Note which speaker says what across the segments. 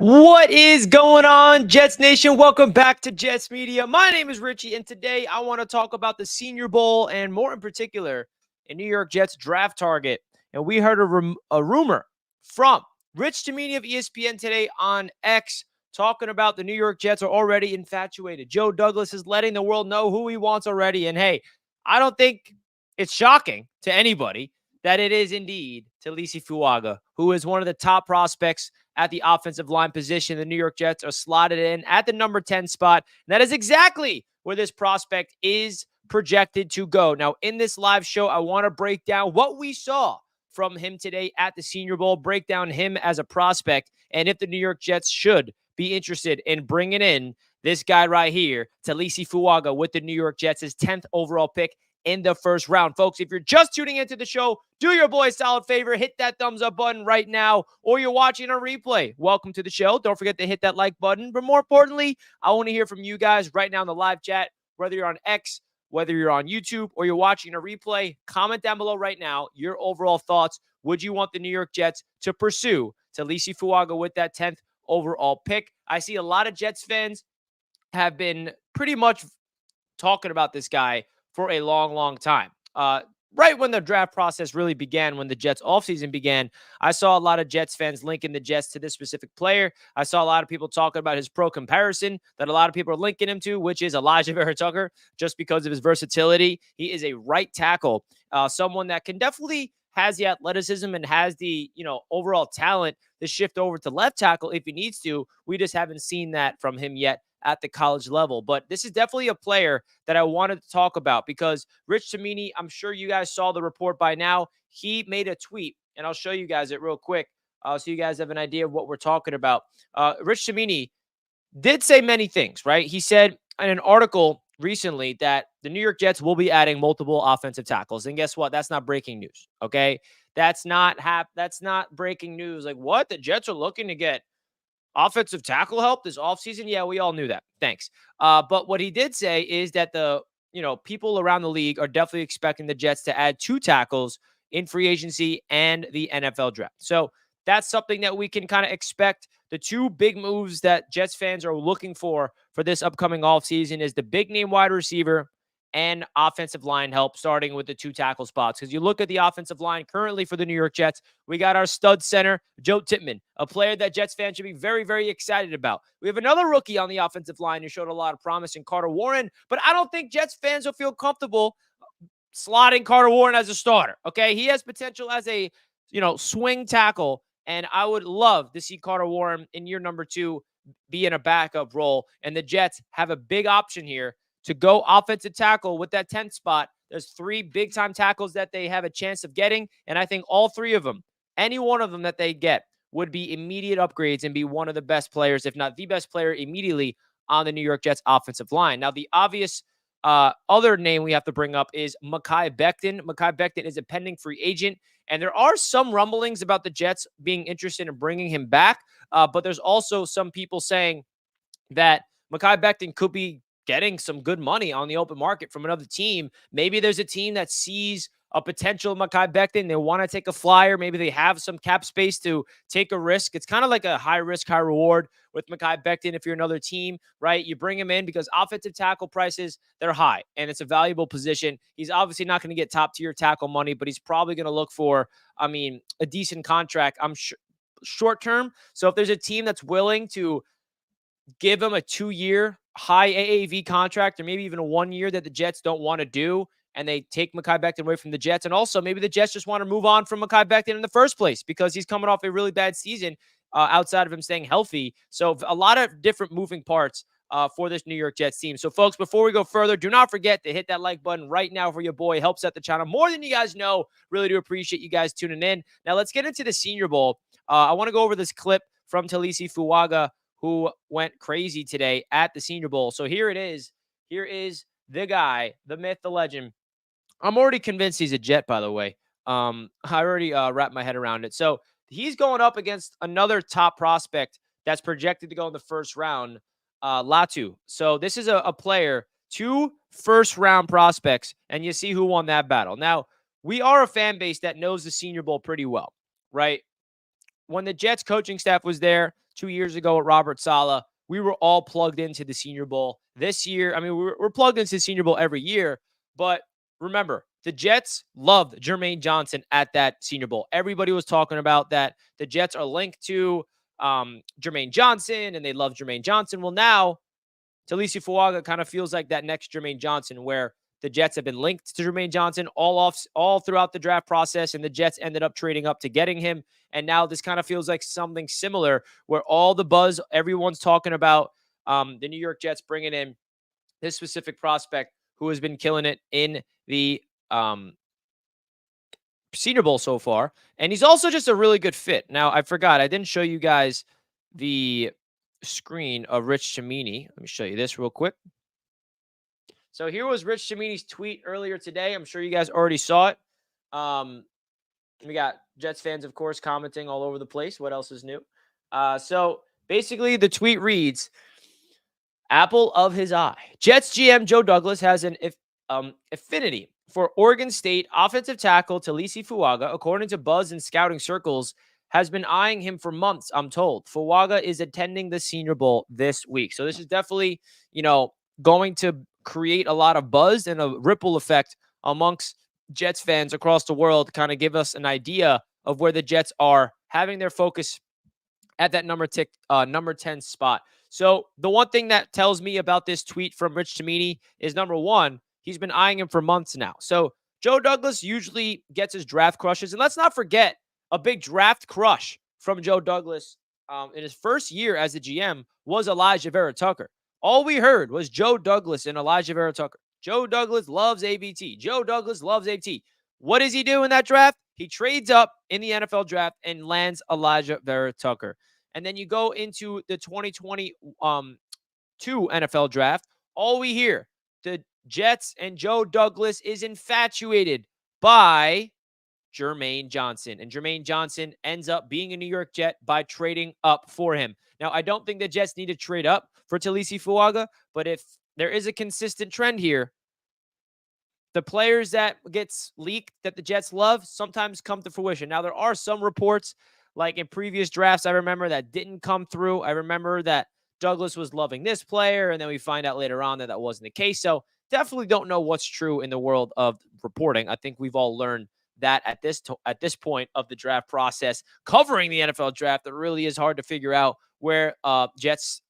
Speaker 1: What is going on, Jets Nation? Welcome back to Jets Media. My name is Richie, and today I want to talk about the Senior Bowl and more in particular, a New York Jets draft target. And we heard a rumor from Rich Tamini of ESPN today on X talking about the New York Jets are already infatuated. Joe Douglas is letting the world know who he wants already. And hey, I don't think it's shocking to anybody that it is indeed Taliese Fuaga, who is one of the top prospects at the offensive line position. The New York Jets are slotted in at the number 10 spot. And that is exactly where this prospect is projected to go. Now, in this live show, I want to break down what we saw from him today at the Senior Bowl, break down him as a prospect, and if the New York Jets should be interested in bringing in this guy right here, Taliese Fuaga, with the New York Jets, his 10th overall pick in the first round. Folks, if you're just tuning into the show, do your boy a solid favor, hit that thumbs up button right now, or you're watching a replay. Welcome to the show. Don't forget to hit that like button. But more importantly, I want to hear from you guys right now in the live chat, whether you're on X, whether you're on YouTube, or you're watching a replay. Comment down below right now your overall thoughts. Would you want the New York Jets to pursue Taliese Fuaga with that 10th overall pick? I see a lot of Jets fans have been pretty much talking about this guy for a long, long time. Right when the draft process really began, when the Jets offseason began, I saw a lot of Jets fans linking the Jets to this specific player. I saw a lot of people talking about his pro comparison that a lot of people are linking him to, which is Elijah Vera Tucker, just because of his versatility. He is a right tackle, someone that can definitely has the athleticism and has the, overall talent to shift over to left tackle if he needs to. We just haven't seen that from him yet at the college level. But this is definitely a player that I wanted to talk about because Rich Tamini, I'm sure you guys saw the report by now. He made a tweet, and I'll show you guys it real quick so you guys have an idea of what we're talking about. Rich Tamini did say many things, right? He said in an article recently that the New York Jets will be adding multiple offensive tackles. And guess what? That's not breaking news, okay? That's not breaking news. Like, what? The Jets are looking to get offensive tackle help this offseason? Yeah, we all knew that. Thanks. But what he did say is that the people around the league are definitely expecting the Jets to add 2 tackles in free agency and the NFL draft. So that's something that we can kind of expect. The 2 big moves that Jets fans are looking for this upcoming offseason is the big name wide receiver and offensive line help, starting with the 2 tackle spots. Because you look at the offensive line currently for the New York Jets, we got our stud center, Joe Tippmann, a player that Jets fans should be very, very excited about. We have another rookie on the offensive line who showed a lot of promise in Carter Warren, but I don't think Jets fans will feel comfortable slotting Carter Warren as a starter, okay? He has potential as a, swing tackle, and I would love to see Carter Warren in year number 2 be in a backup role, and the Jets have a big option here to go offensive tackle with that 10th spot. There's 3 big-time tackles that they have a chance of getting, and I think all 3 of them, any one of them that they get, would be immediate upgrades and be one of the best players, if not the best player immediately on the New York Jets offensive line. Now, the obvious other name we have to bring up is Mekhi Becton. Mekhi Becton is a pending free agent, and there are some rumblings about the Jets being interested in bringing him back, but there's also some people saying that Mekhi Becton could be getting some good money on the open market from another team. Maybe there's a team that sees a potential Mekhi Becton. They want to take a flyer. Maybe they have some cap space to take a risk. It's kind of like a high risk, high reward with Mekhi Becton. If you're another team, right, you bring him in because offensive tackle prices, they're high and it's a valuable position. He's obviously not going to get top tier tackle money, but he's probably going to look for, a decent contract, I'm sure, short term. So if there's a team that's willing to give him a 2-year high AAV contract, or maybe even a 1 year that the Jets don't want to do, and they take Mekhi Becton away from the Jets. And also maybe the Jets just want to move on from Mekhi Becton in the first place because he's coming off a really bad season outside of him staying healthy. So a lot of different moving parts for this New York Jets team. So folks, before we go further, do not forget to hit that like button right now for your boy. Helps out the channel more than you guys know. Really do appreciate you guys tuning in. Now let's get into the Senior Bowl. I want to go over this clip from Taliese Fuaga, who went crazy today at the Senior Bowl. So here it is. Here is the guy, the myth, the legend. I'm already convinced he's a Jet, by the way. I already wrapped my head around it. So he's going up against another top prospect that's projected to go in the first round, Latu. So this is a player, 2 first-round prospects, and you see who won that battle. Now, we are a fan base that knows the Senior Bowl pretty well, right? When the Jets coaching staff was there 2 years ago at Robert Saleh, we were all plugged into the Senior Bowl. This year, we're plugged into the Senior Bowl every year, but remember, the Jets loved Jermaine Johnson at that Senior Bowl. Everybody was talking about that. The Jets are linked to Jermaine Johnson, and they love Jermaine Johnson. Well, now, Taliese Fuaga kind of feels like that next Jermaine Johnson, where the Jets have been linked to Jermaine Johnson all throughout the draft process, and the Jets ended up trading up to getting him. And now this kind of feels like something similar, where all the buzz, everyone's talking about the New York Jets bringing in this specific prospect who has been killing it in the Senior Bowl so far. And he's also just a really good fit. Now, I forgot, I didn't show you guys the screen of Rich Cimini. Let me show you this real quick. So here was Rich Cimini's tweet earlier today. I'm sure you guys already saw it. We got Jets fans, of course, commenting all over the place. What else is new? So basically, the tweet reads, apple of his eye. Jets GM Joe Douglas has an affinity for Oregon State offensive tackle Taliese Fuaga, according to buzz and scouting circles, has been eyeing him for months, I'm told. Fuaga is attending the Senior Bowl this week. So this is definitely, going to create a lot of buzz and a ripple effect amongst Jets fans across the world, kind of give us an idea of where the Jets are having their focus at that number 10 spot. So the one thing that tells me about this tweet from Rich Cimini is, number one, he's been eyeing him for months now. So Joe Douglas usually gets his draft crushes. And let's not forget, a big draft crush from Joe Douglas in his first year as the GM was Elijah Vera Tucker. All we heard was Joe Douglas and Elijah Vera Tucker. Joe Douglas loves AVT. Joe Douglas loves AVT. What does he do in that draft? He trades up in the NFL draft and lands Elijah Vera Tucker. And then you go into the 2022 NFL draft. All we hear, the Jets and Joe Douglas is infatuated by Jermaine Johnson. And Jermaine Johnson ends up being a New York Jet by trading up for him. Now, I don't think the Jets need to trade up for Taliese Fuaga, but if there is a consistent trend here, the players that gets leaked that the Jets love sometimes come to fruition. Now, there are some reports, like in previous drafts, I remember, that didn't come through. I remember that Douglas was loving this player, and then we find out later on that that wasn't the case. So definitely don't know what's true in the world of reporting. I think we've all learned that at this point of the draft process, covering the NFL draft, it really is hard to figure out where the Jets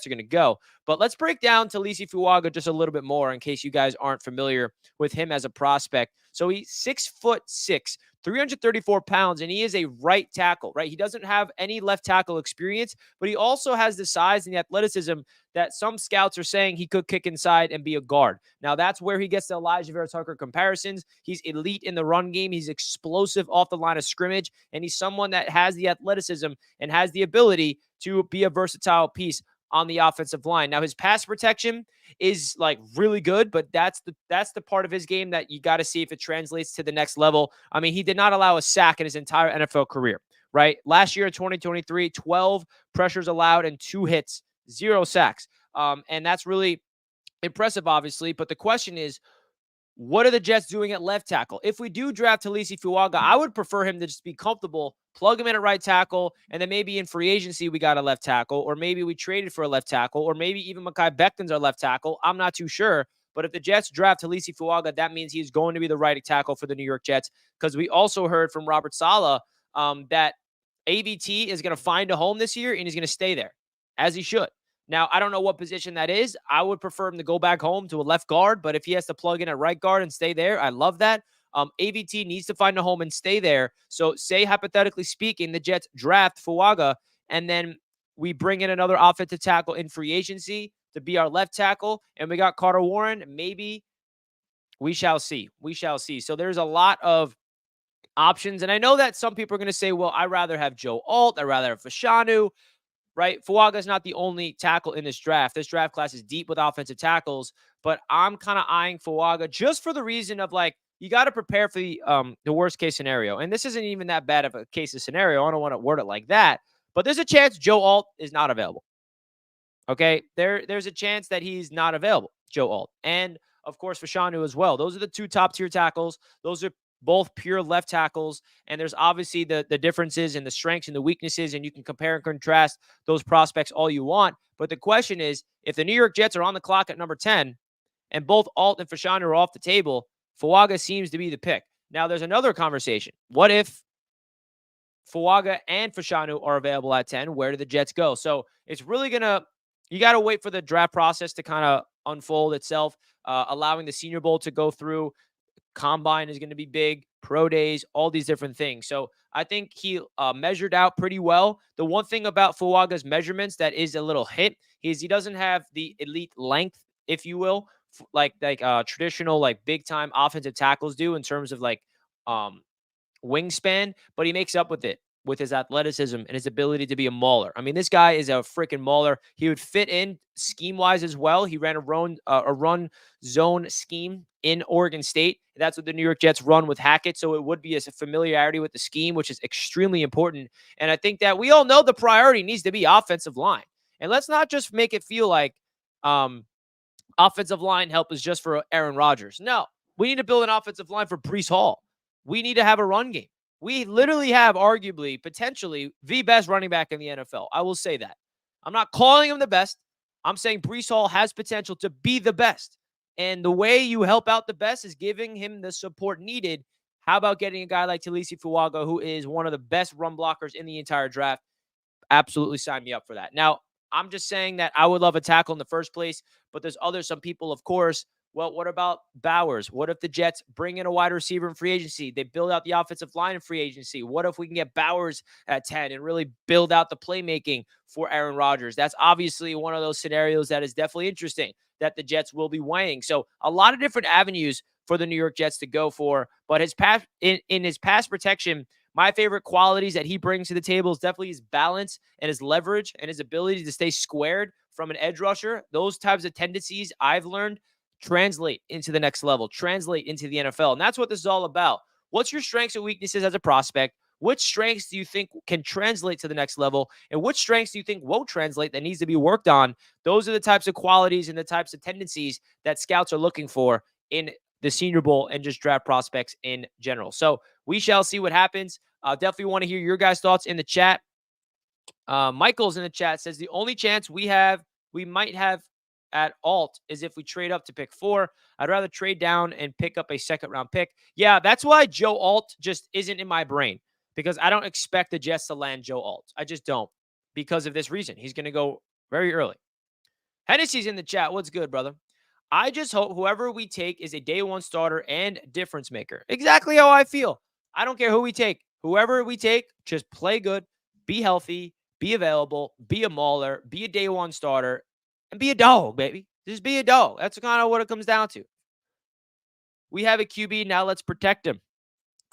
Speaker 1: are going to go. But let's break down Taliese Fuaga just a little bit more in case you guys aren't familiar with him as a prospect. So he's 6'6", 334 pounds, and he is a right tackle, right? He doesn't have any left tackle experience, but he also has the size and the athleticism that some scouts are saying he could kick inside and be a guard. Now, that's where he gets the Elijah Vera Tucker comparisons. He's elite in the run game. He's explosive off the line of scrimmage, and he's someone that has the athleticism and has the ability to be a versatile piece on the offensive line. Now, his pass protection is like really good, but that's the part of his game that you got to see if it translates to the next level. I mean, he did not allow a sack in his entire NFL career, right? Last year, 2023, 12 pressures allowed and 2 hits, 0 sacks. And that's really impressive, obviously. But the question is, What are the Jets doing at left tackle? If we do draft Taliese Fuaga, I would prefer him to just be comfortable, plug him in at right tackle, and then maybe in free agency we got a left tackle, or maybe we traded for a left tackle, or maybe even Mekhi Becton's our left tackle. I'm not too sure. But if the Jets draft Taliese Fuaga, that means he's going to be the right tackle for the New York Jets, because we also heard from Robert Saleh that AVT is going to find a home this year, and he's going to stay there, as he should. Now, I don't know what position that is. I would prefer him to go back home to a left guard, but if he has to plug in at right guard and stay there, I love that. AVT needs to find a home and stay there. So, say, hypothetically speaking, the Jets draft Fuaga, and then we bring in another offensive tackle in free agency to be our left tackle, and we got Carter Warren. Maybe we shall see. We shall see. So, there's a lot of options. And I know that some people are going to say, well, I'd rather have Joe Alt. I'd rather have Fashanu. Right? Fuaga is not the only tackle in this draft. This draft class is deep with offensive tackles, but I'm kind of eyeing Fuaga just for the reason of, like, you got to prepare for the worst case scenario. And this isn't even that bad of a case of scenario. I don't want to word it like that, but there's a chance Joe Alt is not available. Okay, there's a chance that he's not available, Joe Alt, and of course Fashanu as well. Those are the two top tier tackles. Those are both pure left tackles, and there's obviously the differences and the strengths and the weaknesses, and you can compare and contrast those prospects all you want. But the question is, if the New York Jets are on the clock at number 10, and both Alt and Fashanu are off the table, Fuaga seems to be the pick. Now, there's another conversation. What if Fuaga and Fashanu are available at 10? Where do the Jets go? So it's really you got to wait for the draft process to kind of unfold itself, allowing the Senior Bowl to go through. Combine is going to be big, pro days, all these different things. So I think he measured out pretty well. The one thing about Fuaga's measurements that is a little hit is he doesn't have the elite length, if you will, like traditional, like, big time offensive tackles do in terms of, like, wingspan, but he makes up with it with his athleticism and his ability to be a mauler. I mean, this guy is a freaking mauler. He would fit in scheme-wise as well. He ran a run zone scheme in Oregon State. That's what the New York Jets run with Hackett, so it would be a familiarity with the scheme, which is extremely important. And I think that we all know the priority needs to be offensive line. And let's not just make it feel like offensive line help is just for Aaron Rodgers. No, we need to build an offensive line for Breece Hall. We need to have a run game. We literally have arguably, potentially, the best running back in the NFL. I will say that. I'm not calling him the best. I'm saying Breece Hall has potential to be the best. And the way you help out the best is giving him the support needed. How about getting a guy like Taliese Fuaga, who is one of the best run blockers in the entire draft? Absolutely sign me up for that. Now, I'm just saying that I would love a tackle in the first place, but there's some people, of course. Well, what about Bowers? What if the Jets bring in a wide receiver in free agency? They build out the offensive line in free agency. What if we can get Bowers at 10 and really build out the playmaking for Aaron Rodgers? That's obviously one of those scenarios that is definitely interesting that the Jets will be weighing. So a lot of different avenues for the New York Jets to go for, but his pass in his pass protection, my favorite qualities that he brings to the table is definitely his balance and his leverage and his ability to stay squared from an edge rusher. Those types of tendencies I've learned translate into the next level, translate into the NFL. And that's what this is all about. What's your strengths and weaknesses as a prospect? Which strengths do you think can translate to the next level? And which strengths do you think won't translate that needs to be worked on? Those are the types of qualities and the types of tendencies that scouts are looking for in the Senior Bowl and just draft prospects in general. So we shall see what happens. Definitely want to hear your guys' thoughts in the chat. Michael's in the chat says the only chance we might have at alt is if we trade up to pick 4. I'd rather trade down and pick up a second-round pick. Yeah, that's why Joe Alt just isn't in my brain, because I don't expect the Jets to land Joe Alt. I just don't, because of this reason. He's going to go very early. Hennessy's in the chat. What's good, brother? I just hope whoever we take is a day one starter and difference maker. Exactly how I feel. I don't care who we take. Whoever we take, just play good, be healthy, be available, be a mauler, be a day one starter, and be a dog, baby. Just be a dog. That's kind of what it comes down to. We have a QB. Now let's protect him.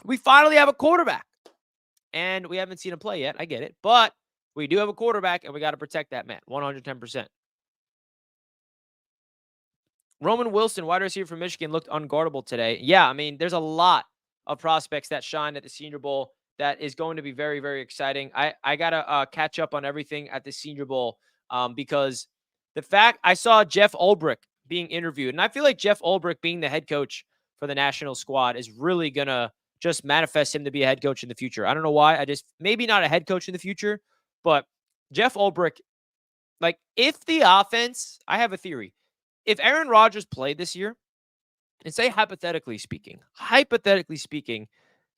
Speaker 1: We finally have a quarterback. And we haven't seen him play yet. I get it. But we do have a quarterback, and we got to protect that man. 110%. Roman Wilson, wide receiver from Michigan, looked unguardable today. Yeah, I mean, there's a lot of prospects that shine at the Senior Bowl that is going to be very, very exciting. I got to catch up on everything at the Senior Bowl because the fact I saw Jeff Ulbrich being interviewed, and I feel like Jeff Ulbrich being the head coach for the national squad is really going to just manifest him to be a head coach in the future. I don't know why. Maybe not a head coach in the future, but Jeff Ulbrich, like, if the offense, I have a theory. If Aaron Rodgers played this year, and say hypothetically speaking,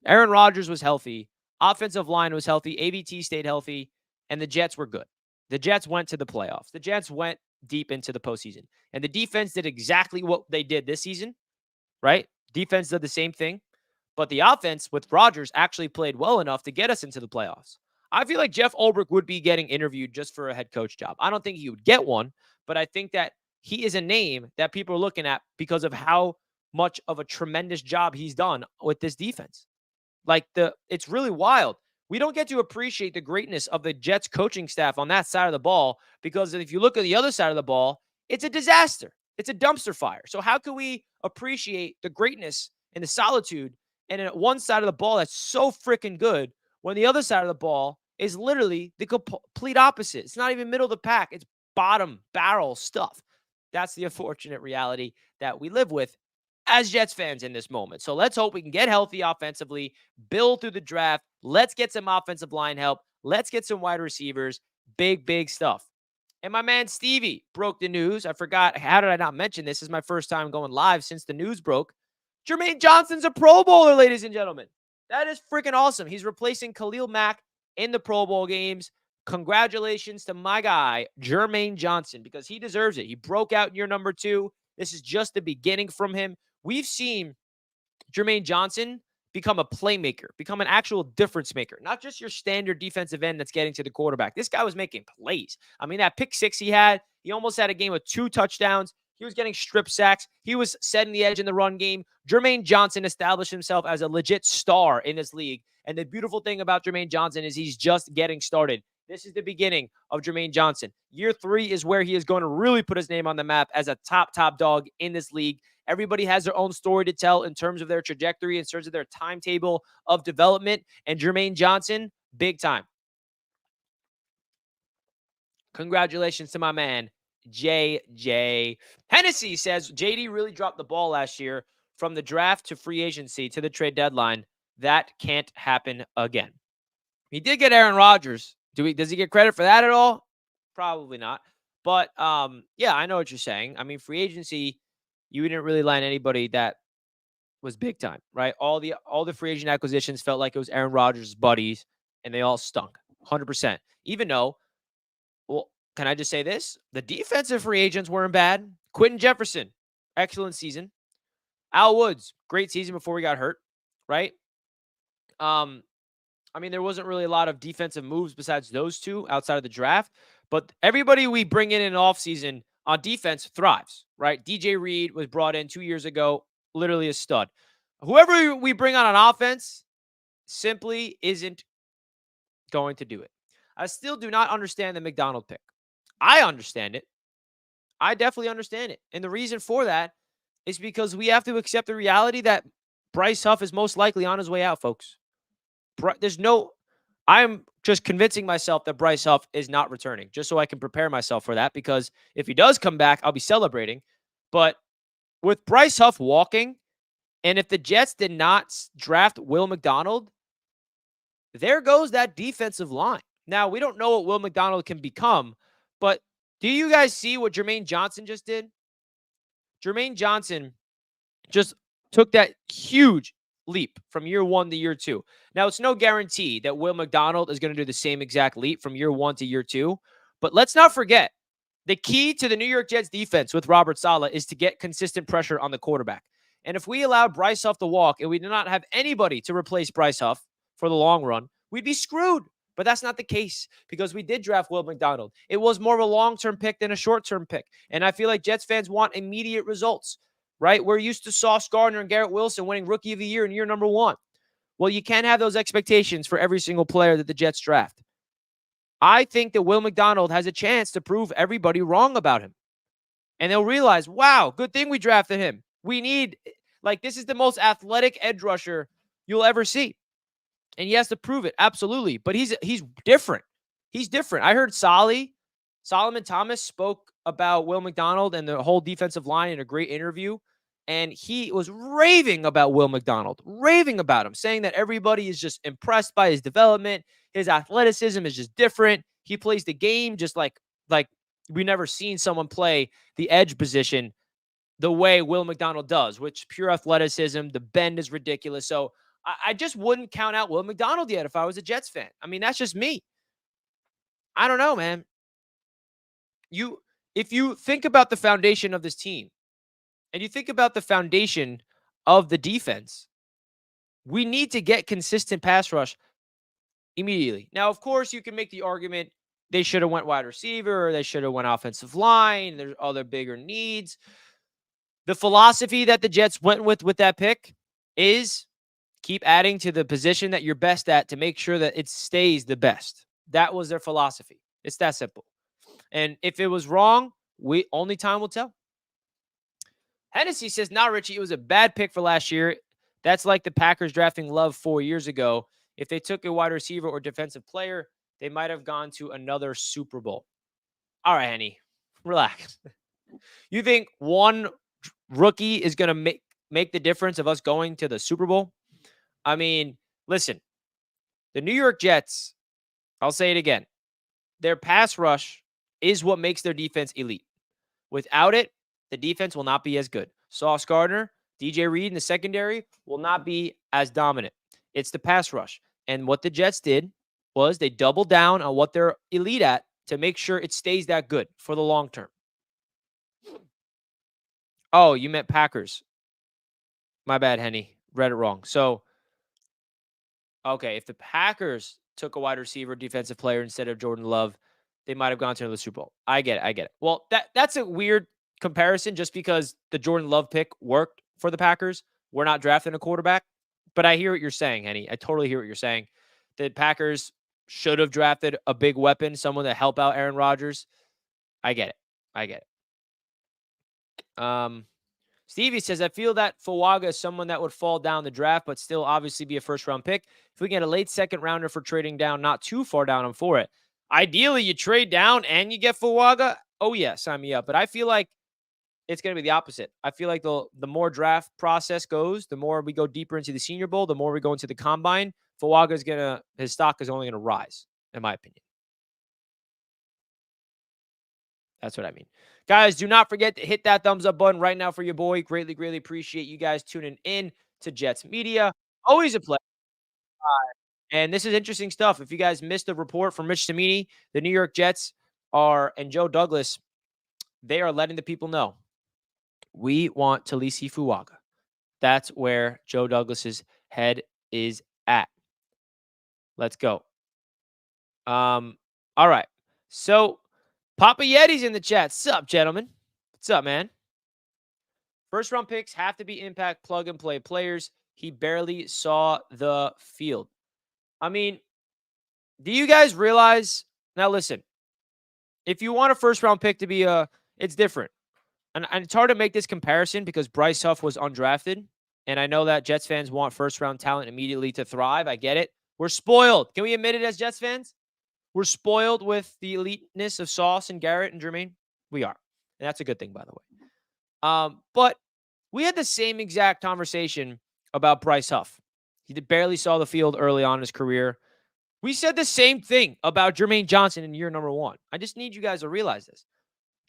Speaker 1: Aaron Rodgers was healthy, offensive line was healthy, AVT stayed healthy, and the Jets were good. The Jets went to the playoffs. The Jets went deep into the postseason. And the defense did exactly what they did this season, right? Defense did the same thing. But the offense with Rodgers actually played well enough to get us into the playoffs. I feel like Jeff Ulbrich would be getting interviewed just for a head coach job. I don't think he would get one, but I think that he is a name that people are looking at because of how much of a tremendous job he's done with this defense. It's really wild. We don't get to appreciate the greatness of the Jets coaching staff on that side of the ball because if you look at the other side of the ball, it's a disaster. It's a dumpster fire. So how can we appreciate the greatness and the solitude and at one side of the ball that's so freaking good when the other side of the ball is literally the complete opposite? It's not even middle of the pack. It's bottom barrel stuff. That's the unfortunate reality that we live with as Jets fans in this moment. So let's hope we can get healthy offensively, build through the draft. Let's get some offensive line help. Let's get some wide receivers. Big stuff. And my man Stevie broke the news. I forgot. How did I not mention this? This is my first time going live since the news broke. Jermaine Johnson's a Pro Bowler, ladies and gentlemen. That is freaking awesome. He's replacing Khalil Mack in the Pro Bowl games. Congratulations to my guy, Jermaine Johnson, because he deserves it. He broke out in year number 2. This is just the beginning from him. We've seen Jermaine Johnson become a playmaker, become an actual difference maker, not just your standard defensive end that's getting to the quarterback. This guy was making plays. I mean, that pick 6 he had, he almost had a game with 2 touchdowns. He was getting strip sacks. He was setting the edge in the run game. Jermaine Johnson established himself as a legit star in this league. And the beautiful thing about Jermaine Johnson is he's just getting started. This is the beginning of Jermaine Johnson. Year 3 is where he is going to really put his name on the map as a top dog in this league. Everybody has their own story to tell in terms of their trajectory, in terms of their timetable of development. And Jermaine Johnson, big time. Congratulations to my man, JJ. Hennessy says, JD really dropped the ball last year from the draft to free agency to the trade deadline. That can't happen again. He did get Aaron Rodgers. Does he get credit for that at all? Probably not. But, yeah, I know what you're saying. I mean, free agency, you didn't really land anybody that was big time, right? All the free agent acquisitions felt like it was Aaron Rodgers' buddies, and they all stunk, 100%. Even though, well, can I just say this? The defensive free agents weren't bad. Quentin Jefferson, excellent season. Al Woods, great season before he got hurt, right? I mean, there wasn't really a lot of defensive moves besides those two outside of the draft, but everybody we bring in offseason on defense thrives, right? DJ Reed was brought in 2 years ago, literally a stud. Whoever we bring on offense simply isn't going to do it. I still do not understand the McDonald pick. I understand it. I definitely understand it. And the reason for that is because we have to accept the reality that Bryce Huff is most likely on his way out, folks. I'm just convincing myself that Bryce Huff is not returning just so I can prepare myself for that, because if he does come back, I'll be celebrating. But with Bryce Huff walking, and if the Jets did not draft Will McDonald, there goes that defensive line. Now, we don't know what Will McDonald can become, but do you guys see what Jermaine Johnson just did? Jermaine Johnson just took that huge leap from year 1 to year 2. Now, it's no guarantee that Will McDonald is going to do the same exact leap from year 1 to year 2, but let's not forget, the key to the New York Jets defense with Robert Saleh is to get consistent pressure on the quarterback. And if we allowed Bryce Huff to walk and we did not have anybody to replace Bryce Huff for the long run, we'd be screwed. But that's not the case because we did draft Will McDonald. It was more of a long-term pick than a short-term pick. And I feel like Jets fans want immediate results, right? We're used to Sauce Gardner and Garrett Wilson winning Rookie of the Year in year number 1. Well, you can't have those expectations for every single player that the Jets draft. I think that Will McDonald has a chance to prove everybody wrong about him. And they'll realize, wow, good thing we drafted him. This is the most athletic edge rusher you'll ever see. And he has to prove it, absolutely. But he's different. He's different. I heard Solomon Thomas spoke about Will McDonald and the whole defensive line in a great interview. and he was raving about Will McDonald, raving about him, saying that everybody is just impressed by his development. His athleticism is just different. He plays the game just like we never seen someone play the edge position the way Will McDonald does, which pure athleticism. The bend is ridiculous. So I just wouldn't count out Will McDonald yet if I was a Jets fan. I mean, that's just me. I don't know, man. If you think about the foundation of this team and you think about the foundation of the defense, we need to get consistent pass rush immediately. Now, of course, you can make the argument they should have went wide receiver or they should have went offensive line. There's other bigger needs. The philosophy that the Jets went with that pick is keep adding to the position that you're best at to make sure that it stays the best. That was their philosophy. It's that simple. And if it was wrong, only time will tell. Hennessy says, "Nah, Richie, it was a bad pick for last year. That's like the Packers drafting Love 4 years ago. If they took a wide receiver or defensive player, they might have gone to another Super Bowl." All right, Henny, relax. You think one rookie is going to make the difference of us going to the Super Bowl? I mean, listen, the New York Jets, I'll say it again, their pass rush is what makes their defense elite. Without it, the defense will not be as good. Sauce Gardner, DJ Reed in the secondary will not be as dominant. It's the pass rush. And what the Jets did was they doubled down on what they're elite at to make sure it stays that good for the long term. Oh, you meant Packers. My bad, Henny. Read it wrong. So, okay, if the Packers took a wide receiver, defensive player instead of Jordan Love, they might have gone to the Super Bowl. I get it. Well, that's a weird comparison just because the Jordan Love pick worked for the Packers. We're not drafting a quarterback. But I hear what you're saying, Henny. I totally hear what you're saying. The Packers should have drafted a big weapon, someone to help out Aaron Rodgers. I get it. Stevie says, "I feel that Fuaga is someone that would fall down the draft, but still obviously be a first-round pick. If we get a late second-rounder for trading down, not too far down, I'm for it. Ideally, you trade down and you get Fuaga. Oh, yeah, sign me up. But I feel like it's going to be the opposite. I feel like the more draft process goes, the more we go deeper into the Senior Bowl, the more we go into the Combine, his stock is only going to rise, in my opinion. That's what I mean. Guys, do not forget to hit that thumbs up button right now for your boy. Greatly, greatly appreciate you guys tuning in to Jets Media. Always a pleasure. And this is interesting stuff. If you guys missed the report from Rich Cimini, the New York Jets and Joe Douglas, they are letting the people know we want Taliese Fuaga. That's where Joe Douglas's head is at. Let's go. All right. So Papa Yeti's in the chat. What's up, gentlemen? What's up, man? First round picks have to be impact plug and play players. He barely saw the field. I mean, do you guys realize? Now, listen, if you want a first round pick to be it's different. And it's hard to make this comparison because Bryce Huff was undrafted. And I know that Jets fans want first round talent immediately to thrive. I get it. We're spoiled. Can we admit it as Jets fans? We're spoiled with the eliteness of Sauce and Garrett and Jermaine. We are. And that's a good thing, by the way. But we had the same exact conversation about Bryce Huff. He barely saw the field early on in his career. We said the same thing about Jermaine Johnson in year number 1. I just need you guys to realize this.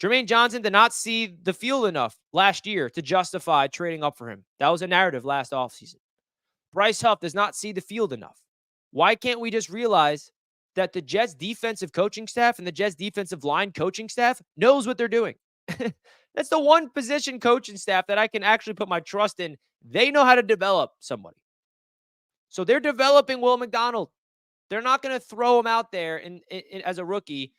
Speaker 1: Jermaine Johnson did not see the field enough last year to justify trading up for him. That was a narrative last offseason. Bryce Huff does not see the field enough. Why can't we just realize that the Jets defensive coaching staff and the Jets defensive line coaching staff knows what they're doing? That's the one position coaching staff that I can actually put my trust in. They know how to develop somebody. So they're developing Will McDonald. They're not going to throw him out there as a rookie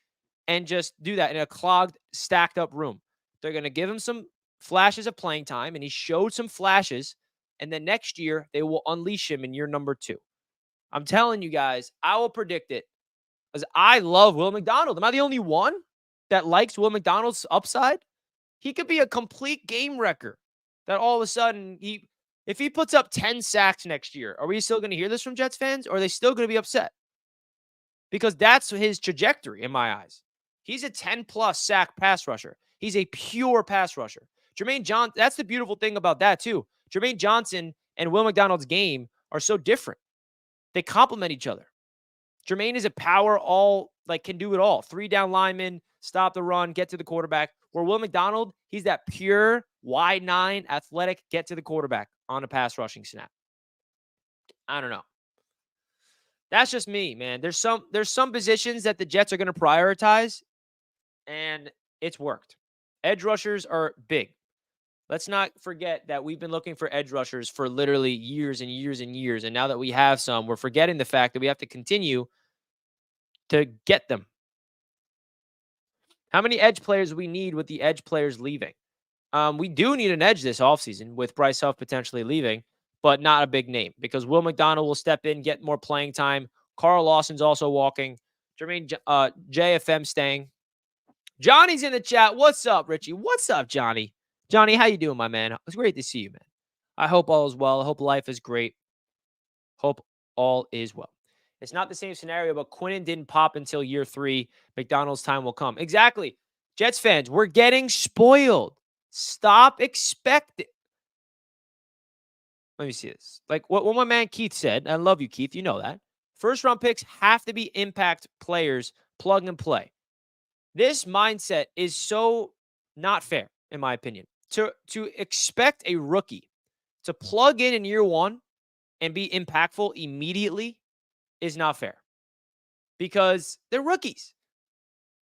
Speaker 1: and just do that in a clogged, stacked up room. They're going to give him some flashes of playing time, and he showed some flashes. And then next year, they will unleash him in year number 2. I'm telling you guys, I will predict it because I love Will McDonald. Am I the only one that likes Will McDonald's upside? He could be a complete game wrecker that all of a sudden, if he puts up 10 sacks next year, are we still going to hear this from Jets fans, or are they still going to be upset? Because that's his trajectory in my eyes. He's a 10-plus sack pass rusher. He's a pure pass rusher. Jermaine Johnson, that's the beautiful thing about that too. Jermaine Johnson and Will McDonald's game are so different. They complement each other. Jermaine is a power can do it all. 3-down lineman, stop the run, get to the quarterback. Where Will McDonald, he's that pure wide 9, athletic, get to the quarterback on a pass rushing snap. I don't know. That's just me, man. There's some positions that the Jets are going to prioritize, and it's worked. Edge rushers are big. Let's not forget that we've been looking for edge rushers for literally years and years and years. And now that we have some, we're forgetting the fact that we have to continue to get them. How many edge players we need with the edge players leaving? We do need an edge this offseason with Bryce Huff potentially leaving, but not a big name because Will McDonald will step in, get more playing time. Carl Lawson's also walking. Jermaine JFM staying. Johnny's in the chat. What's up, Richie? What's up, Johnny? Johnny, how you doing, my man? It's great to see you, man. I hope all is well. I hope life is great. Hope all is well. It's not the same scenario, but Quinnen didn't pop until year 3. McDonald's time will come. Exactly. Jets fans, we're getting spoiled. Stop expecting. Let me see this. Like what my man Keith said. I love you, Keith. You know that. First-round picks have to be impact players, plug and play. This mindset is so not fair, in my opinion. To expect a rookie to plug in year 1 and be impactful immediately is not fair because they're rookies.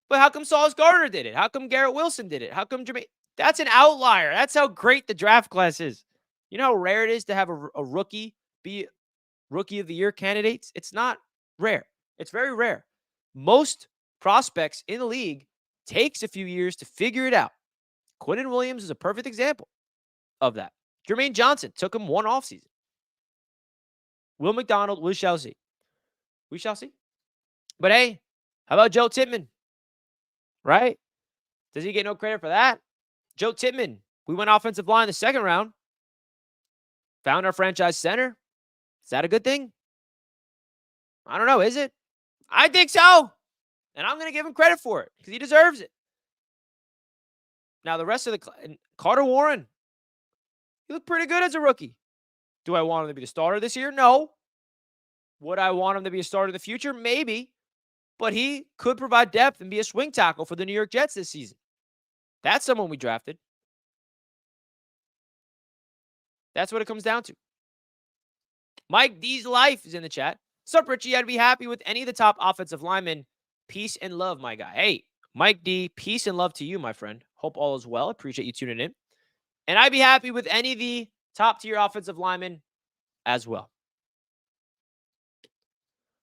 Speaker 1: But how come Sauce Gardner did it? How come Garrett Wilson did it? How come Jermaine? That's an outlier. That's how great the draft class is. You know how rare it is to have a rookie be rookie of the year candidates? It's not rare. It's very rare. Most prospects in the league takes a few years to figure it out. Quinnen Williams is a perfect example of that. Jermaine Johnson took him 1 offseason. Will McDonald, we shall see. We shall see. But hey, how about Joe Tippmann? Right? Does he get no credit for that? Joe Tippmann, we went offensive line in the 2nd round. Found our franchise center. Is that a good thing? I don't know. Is it? I think so. And I'm going to give him credit for it because he deserves it. Now, the rest of the Carter Warren, he looked pretty good as a rookie. Do I want him to be the starter this year? No. Would I want him to be a starter in the future? Maybe. But he could provide depth and be a swing tackle for the New York Jets this season. That's someone we drafted. That's what it comes down to. Mike D's Life is in the chat. What's up, Richie? I'd be happy with any of the top offensive linemen. Peace and love, my guy. Hey, Mike D, peace and love to you, my friend. Hope all is well. Appreciate you tuning in. And I'd be happy with any of the top-tier offensive linemen as well.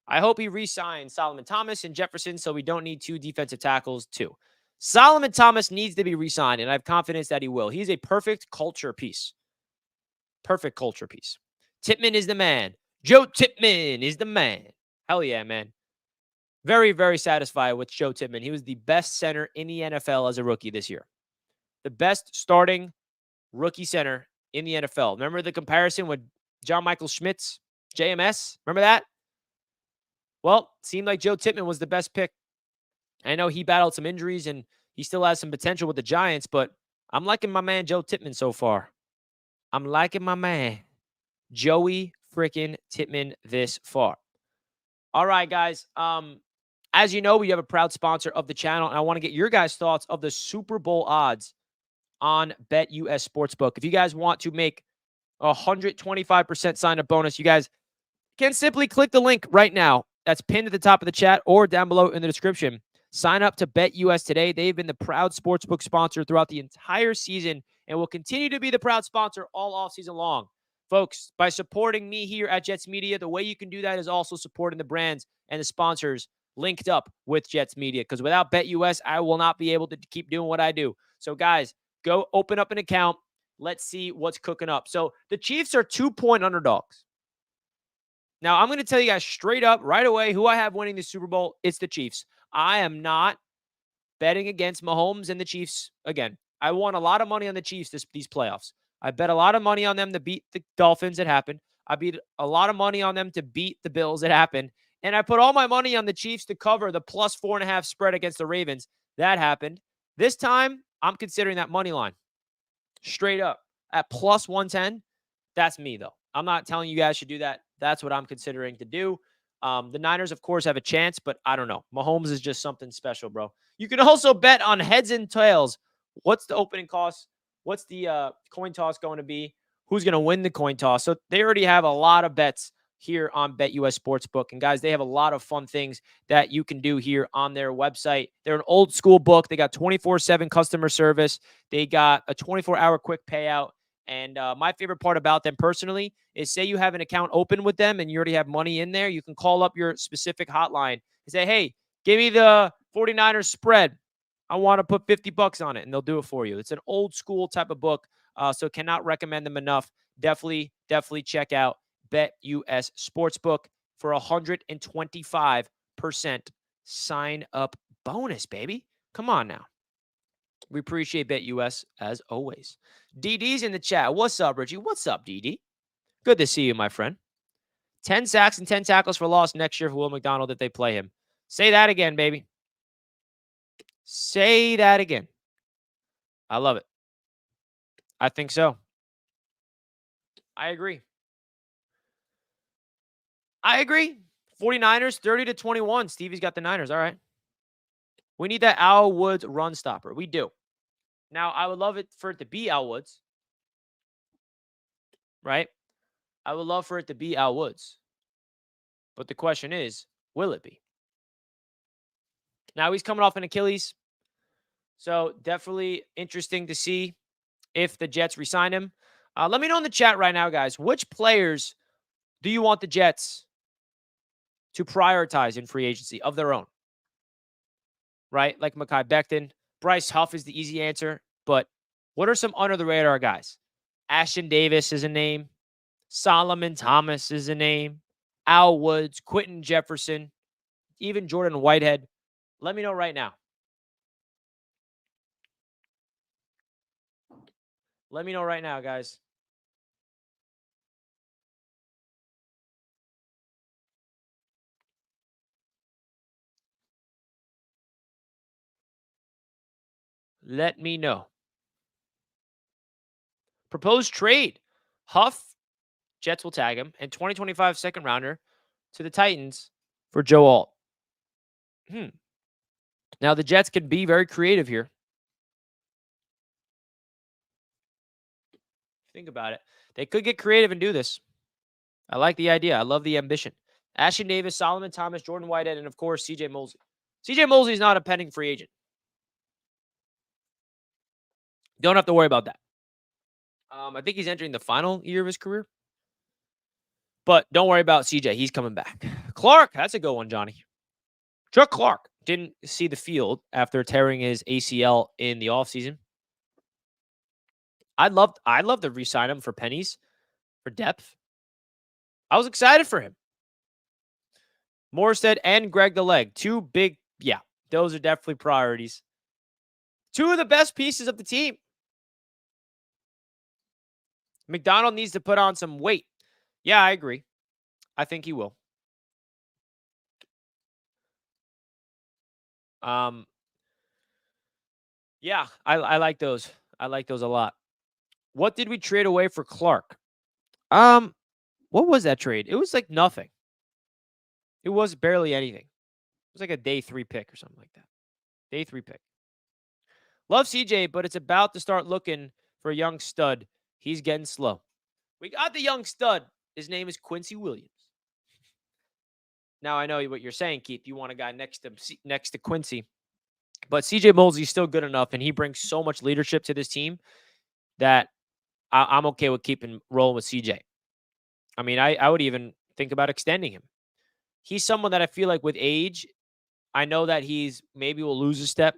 Speaker 1: I hope he re-signs Solomon Thomas and Jefferson so we don't need 2 defensive tackles too. Solomon Thomas needs to be re-signed, and I have confidence that he will. He's a perfect culture piece. Perfect culture piece. Tippmann is the man. Joe Tippmann is the man. Hell yeah, man. Very, very satisfied with Joe Tippmann. He was the best center in the NFL as a rookie this year. The best starting rookie center in the NFL. Remember the comparison with John Michael Schmitz, JMS? Remember that? Well, seemed like Joe Tippmann was the best pick. I know he battled some injuries and he still has some potential with the Giants, but I'm liking my man Joe Tippmann so far. I'm liking my man Joey freaking Tippmann this far. All right, guys. As you know, we have a proud sponsor of the channel, and I want to get your guys' thoughts of the Super Bowl odds on BetUS Sportsbook. If you guys want to make a 125% sign-up bonus, you guys can simply click the link right now. That's pinned at the top of the chat or down below in the description. Sign up to BetUS today. They've been the proud sportsbook sponsor throughout the entire season and will continue to be the proud sponsor all offseason long. Folks, by supporting me here at Jets Media, the way you can do that is also supporting the brands and the sponsors linked up with Jets Media, because without BetUS, I will not be able to keep doing what I do. So, guys, go open up an account. Let's see what's cooking up. So, the Chiefs are 2-point underdogs. Now, I'm going to tell you guys straight up right away who I have winning the Super Bowl. It's the Chiefs. I am not betting against Mahomes and the Chiefs again. I won a lot of money on the Chiefs these playoffs. I bet a lot of money on them to beat the Dolphins. It happened. I beat a lot of money on them to beat the Bills. It happened. And I put all my money on the Chiefs to cover the plus 4.5 spread against the Ravens. That happened. This time, I'm considering that money line. straight up at plus 110. That's me, though. I'm not telling you guys should do that. That's what I'm considering to do. The Niners, of course, have a chance, but I don't know. Mahomes is just something special, bro. You can also bet on heads and tails. What's the opening cost? What's the coin toss going to be? Who's going to win the coin toss? So they already have a lot of bets here on BetUS Sportsbook. And guys, they have a lot of fun things that you can do here on their website. They're an old school book. They got 24/7 customer service. They got a 24-hour quick payout. And my favorite part about them personally is, say you have an account open with them and you already have money in there, you can call up your specific hotline and say, hey, give me the 49ers spread. I want to put $50 on it, and they'll do it for you. It's an old school type of book, so cannot recommend them enough. Definitely check out BetUS Sportsbook for 125% sign up bonus, baby. Come on now. We appreciate BetUS as always. DD's in the chat. What's up, Richie? What's up, DD? Good to see you, my friend. 10 sacks and 10 tackles for loss next year for Will McDonald if they play him. Say that again, baby. Say that again. I love it. I think so. I agree. 49ers, 30-21. Stevie's got the Niners. All right. We need that Al Woods run stopper. We do. Now, I would love it for it to be Al Woods. Right? I would love for it to be Al Woods. But the question is, will it be? Now, he's coming off an Achilles. So definitely interesting to see if the Jets re-sign him. Let me know in the chat right now, guys. Which players do you want the Jets to prioritize in free agency of their own? Right? Like Mekhi Becton. Bryce Huff is the easy answer. But what are some under-the-radar guys? Ashton Davis is a name. Solomon Thomas is a name. Al Woods, Quentin Jefferson, even Jordan Whitehead. Let me know right now. Let me know right now, guys. Let me know. Proposed trade. Huff, Jets will tag him, and 2025 second rounder to the Titans for Joe Alt. Now, the Jets could be very creative here. Think about it. They could get creative and do this. I like the idea. I love the ambition. Ashton Davis, Solomon Thomas, Jordan Whitehead, and of course, CJ Mosley. CJ Mosley is not a pending free agent. Don't have to worry about that. I think he's entering the final year of his career. But don't worry about CJ. He's coming back. Clark, that's a good one, Johnny. Chuck Clark didn't see the field after tearing his ACL in the offseason. I'd love to re-sign him for pennies, for depth. I was excited for him. Morstead and Greg the Leg. Two big, those are definitely priorities. Two of the best pieces of the team. McDonald needs to put on some weight. Yeah, I agree. I think he will. Yeah, I like those. I like those a lot. What did we trade away for Clark? What was that trade? It was like nothing. It was barely anything. It was like a day 3 pick or something like that. Day 3 pick. Love CJ, but it's about to start looking for a young stud. He's getting slow. We got the young stud. His name is Quincy Williams. Now, I know what you're saying, Keith. You want a guy next to Quincy. But CJ Mosley's still good enough, and he brings so much leadership to this team that I'm okay with keeping rolling with CJ. I mean, I would even think about extending him. He's someone that I feel like with age, I know that he's maybe will lose a step,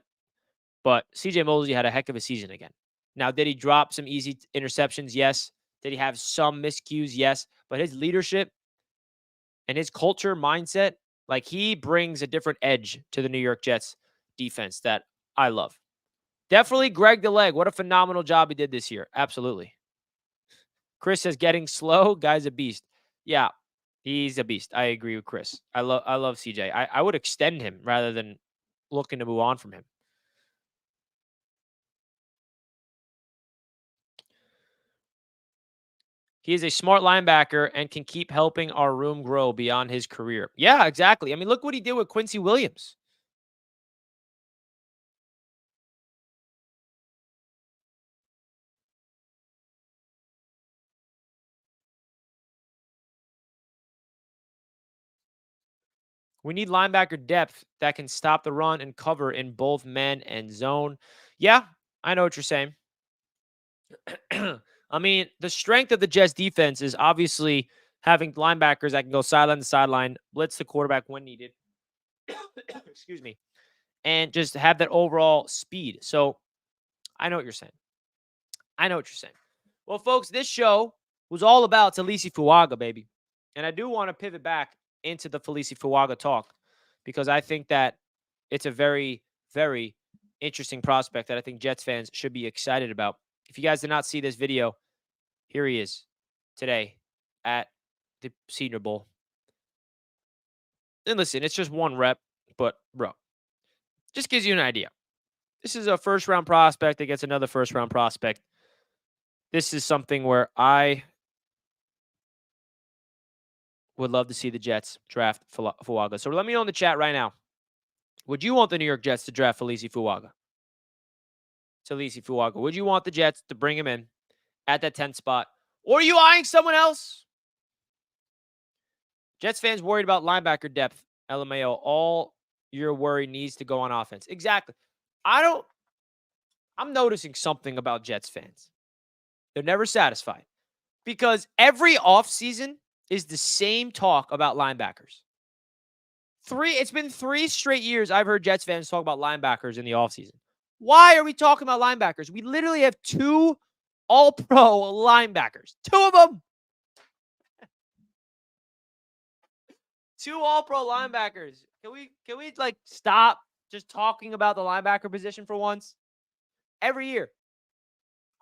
Speaker 1: but CJ Mosley had a heck of a season again. Now, did he drop some easy interceptions? Yes. Did he have some miscues? Yes. But his leadership and his culture mindset, like he brings a different edge to the New York Jets defense that I love. Definitely Greg the Leg. What a phenomenal job he did this year. Absolutely. Chris says getting slow. Guy's a beast. Yeah, he's a beast. I agree with Chris. I love CJ. I would extend him rather than looking to move on from him. He is a smart linebacker and can keep helping our room grow beyond his career. Yeah, exactly. I mean, look what he did with Quincy Williams. We need linebacker depth that can stop the run and cover in both man and zone. Yeah, I know what you're saying. I mean, the strength of the Jets defense is obviously having linebackers that can go sideline to sideline, blitz the quarterback when needed. Excuse me. And just have that overall speed. So I know what you're saying. I know what you're saying. Well, folks, this show was all about Taliese Fuaga, baby. And I do want to pivot back into the Taliese Fuaga talk because I think that it's a very, very interesting prospect that I think Jets fans should be excited about. If you guys did not see this video, here he is today at the Senior Bowl. And listen, it's just one rep, but bro, just gives you an idea. This is a first round prospect against another first round prospect. This is something where I would love to see the Jets draft Fuaga. So let me know in the chat right now. Would you want the New York Jets to draft Taliese Fuaga? Would you want the Jets to bring him in at that 10th spot? Or are you eyeing someone else? Jets fans worried about linebacker depth. LMAO, all your worry needs to go on offense. Exactly. I'm noticing something about Jets fans. They're never satisfied because every offseason is the same talk about linebackers. It's been 3 straight years I've heard Jets fans talk about linebackers in the offseason. Why are we talking about linebackers? We literally have 2 all-pro linebackers. 2 of them. 2 all-pro linebackers. Can we like stop just talking about the linebacker position for once? Every year.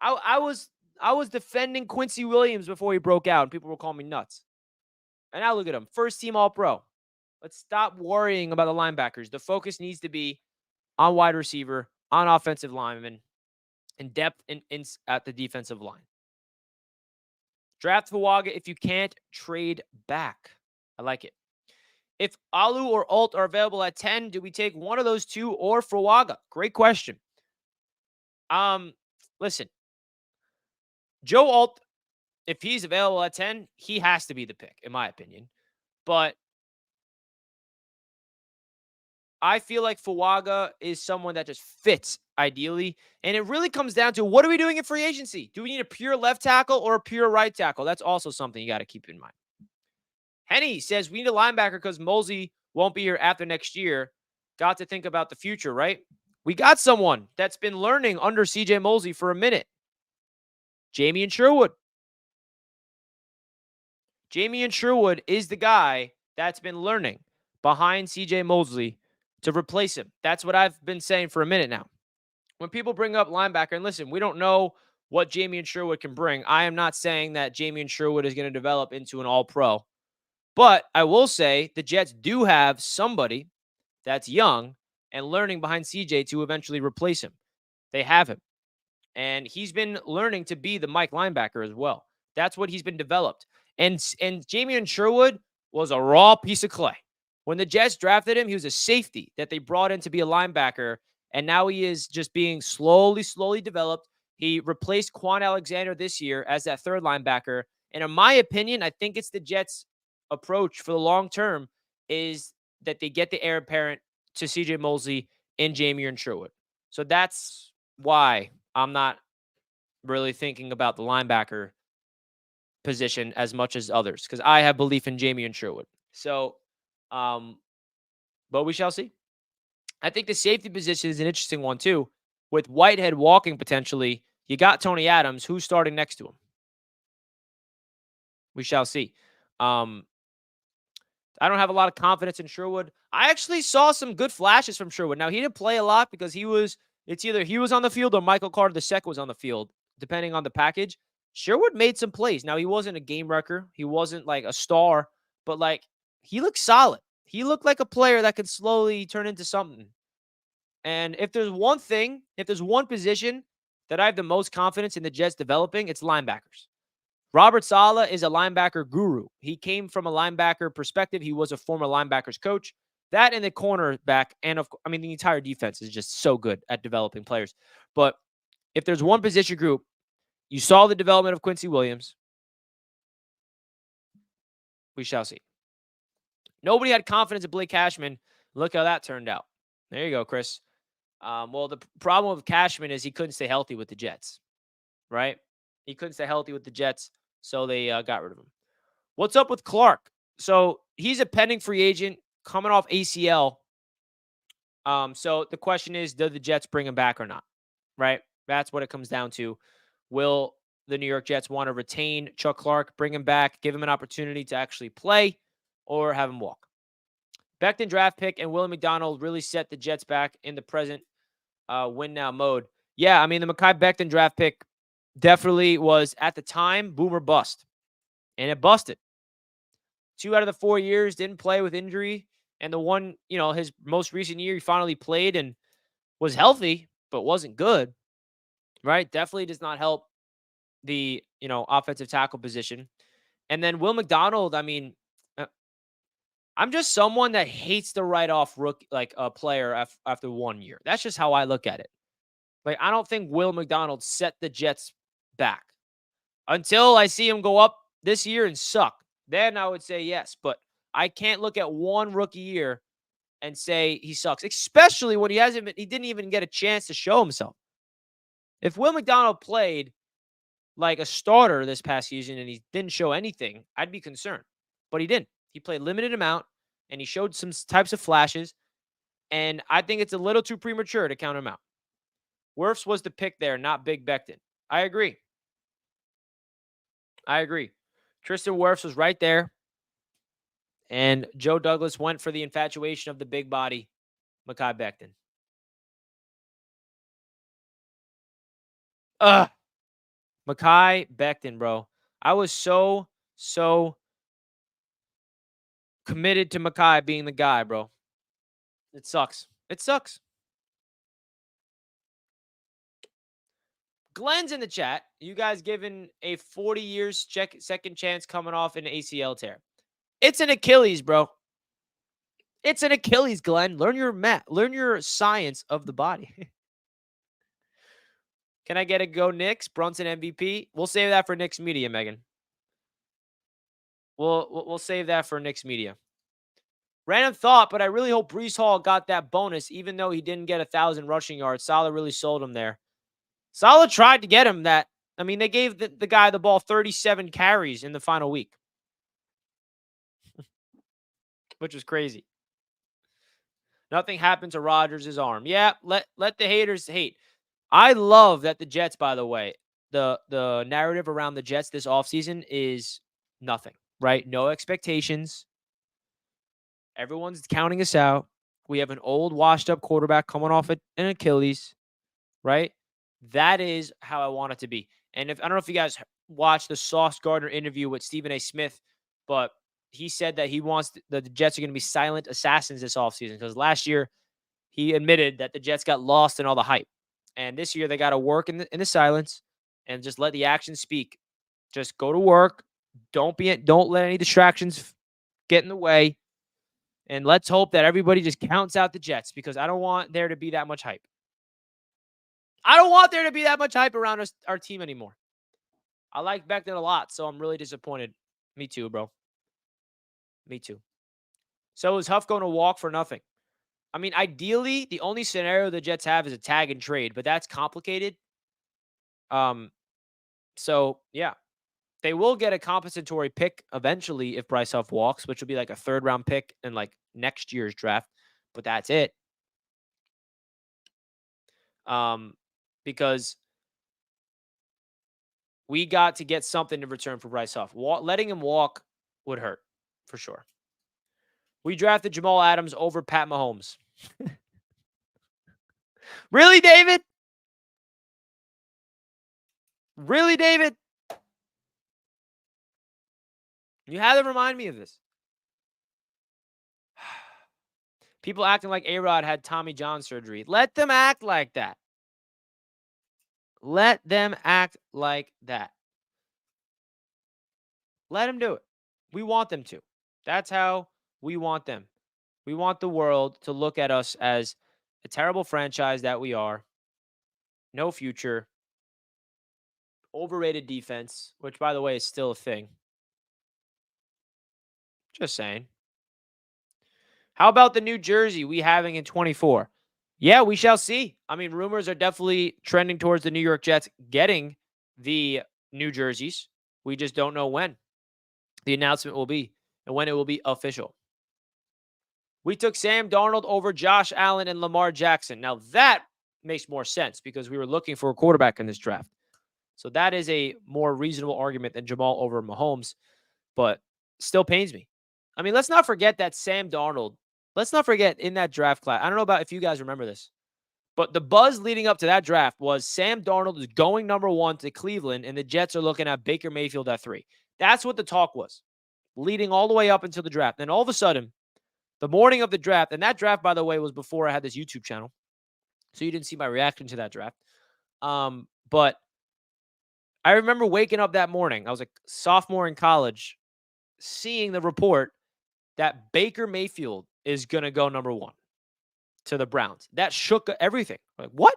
Speaker 1: I was defending Quincy Williams before he broke out and people were calling me nuts. And now look at him. First team all-pro. Let's stop worrying about the linebackers. The focus needs to be on wide receiver, on offensive lineman, and depth at the defensive line. Draft Fuaga if you can't trade back. I like it. If Alu or Alt are available at 10, do we take one of those 2 or Fuaga? Great question. Listen. Joe Alt, if he's available at 10, he has to be the pick, in my opinion. But I feel like Fuaga is someone that just fits ideally. And it really comes down to what are we doing in free agency? Do we need a pure left tackle or a pure right tackle? That's also something you got to keep in mind. Henny says we need a linebacker because Mosey won't be here after next year. Got to think about the future, right? We got someone that's been learning under CJ Mosey for a minute. Jamie Sherwood. Jamie Sherwood is the guy that's been learning behind CJ Mosley to replace him. That's what I've been saying for a minute now. When people bring up linebacker, and listen, we don't know what Jamie Sherwood can bring. I am not saying that Jamie Sherwood is going to develop into an all-pro. But I will say the Jets do have somebody that's young and learning behind CJ to eventually replace him. They have him. And he's been learning to be the Mike linebacker as well. That's what he's been developed. And Jamie Sherwood was a raw piece of clay. When the Jets drafted him, he was a safety that they brought in to be a linebacker. And now he is just being slowly developed. He replaced Quan Alexander this year as that third linebacker. And in my opinion, I think it's the Jets' approach for the long term is that they get the heir apparent to CJ Mosley and Jamie Sherwood. So that's why I'm not really thinking about the linebacker position as much as others because I have belief in Jamie Sherwood. So, but we shall see. I think the safety position is an interesting one too. With Whitehead walking potentially, you got Tony Adams. Who's starting next to him? We shall see. I don't have a lot of confidence in Sherwood. I actually saw some good flashes from Sherwood. Now, he didn't play a lot because it's either he was on the field or Michael Carter II was on the field, depending on the package. Sherwood made some plays. Now, he wasn't a game wrecker. He wasn't like a star, but like he looked solid. He looked like a player that could slowly turn into something. And if there's one position that I have the most confidence in the Jets developing, it's linebackers. Robert Saleh is a linebacker guru. He came from a linebacker perspective. He was a former linebackers coach. That and the cornerback, and the entire defense is just so good at developing players. But if there's one position group, you saw the development of Quincy Williams. We shall see. Nobody had confidence in Blake Cashman. Look how that turned out. There you go, Chris. Well, the problem with Cashman is he couldn't stay healthy with the Jets, right? He couldn't stay healthy with the Jets, so they got rid of him. What's up with Clark? So he's a pending free agent coming off ACL. So the question is, do the Jets bring him back or not? Right? That's what it comes down to. Will the New York Jets want to retain Chuck Clark, bring him back, give him an opportunity to actually play, or have him walk? Becton draft pick and Willie McDonald really set the Jets back in the present win-now mode. Yeah, I mean, the Mekhi Becton draft pick definitely was, at the time, boom or bust. And it busted. 2 out of the 4 years didn't play with injury. And the one, his most recent year, he finally played and was healthy, but wasn't good. Right? Definitely does not help the, offensive tackle position. And then Will McDonald, I mean, I'm just someone that hates to write off a player after 1 year. That's just how I look at it. Like, I don't think Will McDonald set the Jets back until I see him go up this year and suck. Then I would say yes, but I can't look at one rookie year and say he sucks, especially when he didn't even get a chance to show himself. If Will McDonald played like a starter this past season and he didn't show anything, I'd be concerned. But he didn't. He played limited amount and he showed some types of flashes. And I think it's a little too premature to count him out. Wirfs was the pick there, not Big Becton. I agree. Tristan Wirfs was right there. And Joe Douglas went for the infatuation of the big body, Mekhi Becton. Mekhi Becton, bro. I was so committed to Mekhi being the guy, bro. It sucks. Glenn's in the chat. You guys given a 40 years second chance coming off an ACL tear. It's an Achilles, bro. It's an Achilles, Glenn. Learn your science of the body. Can I get a go Knicks? Brunson MVP? We'll save that for Knicks Media, Megan. We'll save that for Knicks Media. Random thought, but I really hope Breece Hall got that bonus, even though he didn't get 1,000 rushing yards. Saleh really sold him there. Saleh tried to get him that. I mean, they gave the guy the ball 37 carries in the final week, which was crazy. Nothing happened to Rodgers' arm. Yeah, let the haters hate. I love that the Jets, by the way, the narrative around the Jets this offseason is nothing, right? No expectations. Everyone's counting us out. We have an old, washed-up quarterback coming off an Achilles, right? That is how I want it to be. And I don't know if you guys watched the Sauce Gardner interview with Stephen A. Smith, but he said that he wants the Jets are going to be silent assassins this offseason because last year he admitted that the Jets got lost in all the hype. And this year they got to work in the silence and just let the actions speak. Just go to work. Don't let any distractions get in the way. And let's hope that everybody just counts out the Jets because I don't want there to be that much hype. I don't want there to be that much hype around our team anymore. I like Becton a lot, so I'm really disappointed. Me too, bro. Me too. So is Huff going to walk for nothing? I mean, ideally, the only scenario the Jets have is a tag and trade, but that's complicated. So, yeah. They will get a compensatory pick eventually if Bryce Huff walks, which will be like a 3rd-round pick in like next year's draft. But that's it. Because we got to get something in return for Bryce Huff. Letting him walk would hurt, for sure. We drafted Jamal Adams over Pat Mahomes. Really, David? Really, David? You had to remind me of this. People acting like A-Rod had Tommy John surgery. Let them act like that. Let them act like that. Let them do it. We want them to. That's how we want them. We want the world to look at us as a terrible franchise that we are. No future. Overrated defense, which, by the way, is still a thing. Just saying. How about the new jersey we having in 24? Yeah, we shall see. I mean, rumors are definitely trending towards the New York Jets getting the new jerseys. We just don't know when the announcement will be and when it will be official. We took Sam Darnold over Josh Allen and Lamar Jackson. Now, that makes more sense because we were looking for a quarterback in this draft. So that is a more reasonable argument than Jamal over Mahomes, but still pains me. I mean, let's not forget that Sam Darnold, let's not forget in that draft class, I don't know about if you guys remember this, but the buzz leading up to that draft was Sam Darnold is going number 1 to Cleveland, and the Jets are looking at Baker Mayfield at 3. That's what the talk was, leading all the way up until the draft. Then all of a sudden, the morning of the draft, and that draft, by the way, was before I had this YouTube channel, so you didn't see my reaction to that draft. But I remember waking up that morning. I was a sophomore in college, seeing the report that Baker Mayfield is going to go number 1 to the Browns. That shook everything. Like, what?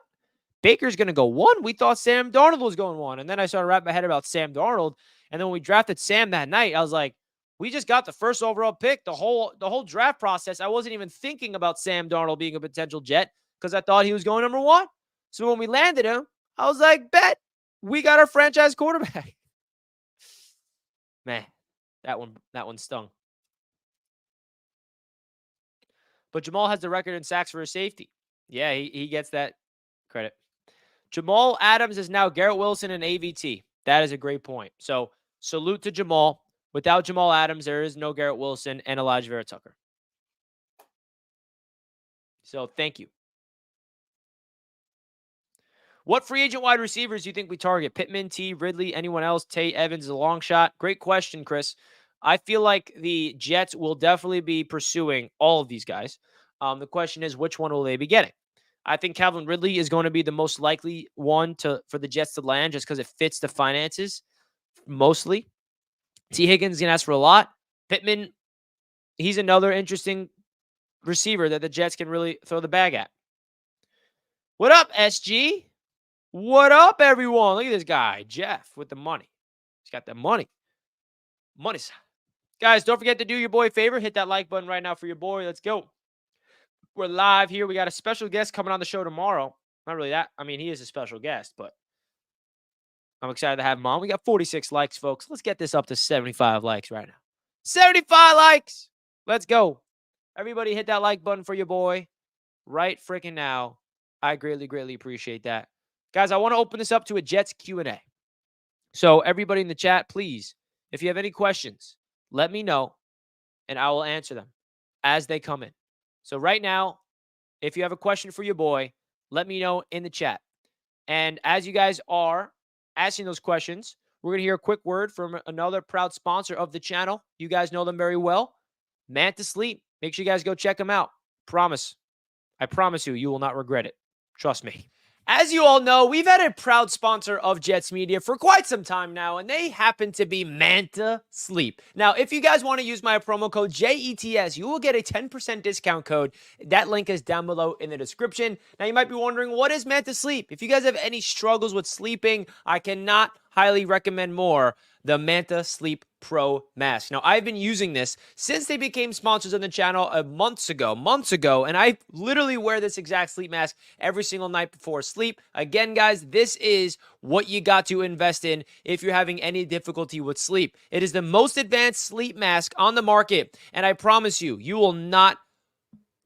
Speaker 1: Baker's going to go 1? We thought Sam Darnold was going 1. And then I started wrapping my head about Sam Darnold. And then when we drafted Sam that night, I was like, we just got the first overall pick. The whole draft process, I wasn't even thinking about Sam Darnold being a potential Jet because I thought he was going number 1. So when we landed him, I was like, bet. We got our franchise quarterback. Man, that one stung. But Jamal has the record in sacks for a safety. Yeah, he gets that credit. Jamal Adams is now Garrett Wilson and AVT. That is a great point. So salute to Jamal. Without Jamal Adams, there is no Garrett Wilson and Elijah Vera Tucker. So thank you. What free agent wide receivers do you think we target? Pittman, T, Ridley, anyone else? Tate Evans is a long shot. Great question, Chris. I feel like the Jets will definitely be pursuing all of these guys. The question is, which one will they be getting? I think Calvin Ridley is going to be the most likely one for the Jets to land just because it fits the finances mostly. T. Higgins is going to ask for a lot. Pittman, he's another interesting receiver that the Jets can really throw the bag at. What up, SG? What up, everyone? Look at this guy, Jeff, with the money. He's got the money. Money's. Guys, don't forget to do your boy a favor. Hit that like button right now for your boy. Let's go. We're live here. We got a special guest coming on the show tomorrow. Not really that. I mean, he is a special guest, but I'm excited to have him on. We got 46 likes, folks. Let's get this up to 75 likes right now. 75 likes. Let's go. Everybody hit that like button for your boy right freaking now. I greatly, greatly appreciate that. Guys, I want to open this up to a Jets Q&A. So everybody in the chat, please, if you have any questions, let me know, and I will answer them as they come in. So right now, if you have a question for your boy, let me know in the chat. And as you guys are asking those questions, we're going to hear a quick word from another proud sponsor of the channel. You guys know them very well. Manta Sleep. Make sure you guys go check them out. Promise. I promise you, you will not regret it. Trust me. As you all know, we've had a proud sponsor of Jets Media for quite some time now, and they happen to be Manta Sleep. Now, if you guys want to use my promo code JETS, you will get a 10% discount code. That link is down below in the description. Now, you might be wondering, what is Manta Sleep? If you guys have any struggles with sleeping, I cannot highly recommend more the Manta Sleep Pro Mask. Now, I've been using this since they became sponsors on the channel months ago, and I literally wear this exact sleep mask every single night before sleep. Again, guys, this is what you got to invest in if you're having any difficulty with sleep. It is the most advanced sleep mask on the market, and I promise you, you will not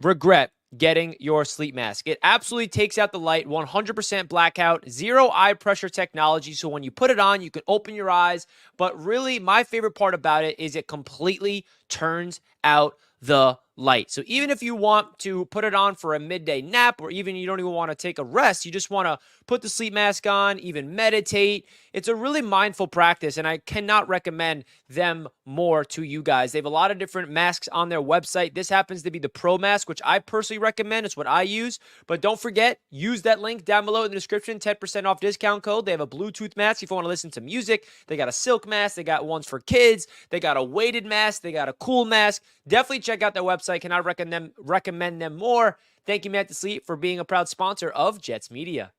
Speaker 1: regret getting your sleep mask. It absolutely takes out the light, 100% blackout, zero eye pressure technology. So when you put it on, you can open your eyes. But really, my favorite part about it is it completely turns out the light. So even if you want to put it on for a midday nap, or even you don't even want to take a rest, you just want to put the sleep mask on, even meditate. It's a really mindful practice, and I cannot recommend them more to you guys. They have a lot of different masks on their website. This happens to be the Pro Mask, which I personally recommend. It's what I use. But don't forget, use that link down below in the description, 10% off discount code. They have a Bluetooth mask if you want to listen to music. They got a silk mask. They got ones for kids. They got a weighted mask. They got a cool mask. Definitely check out their website. Cannot recommend them more. Thank you, Matt to Sleep, for being a proud sponsor of Jets Media.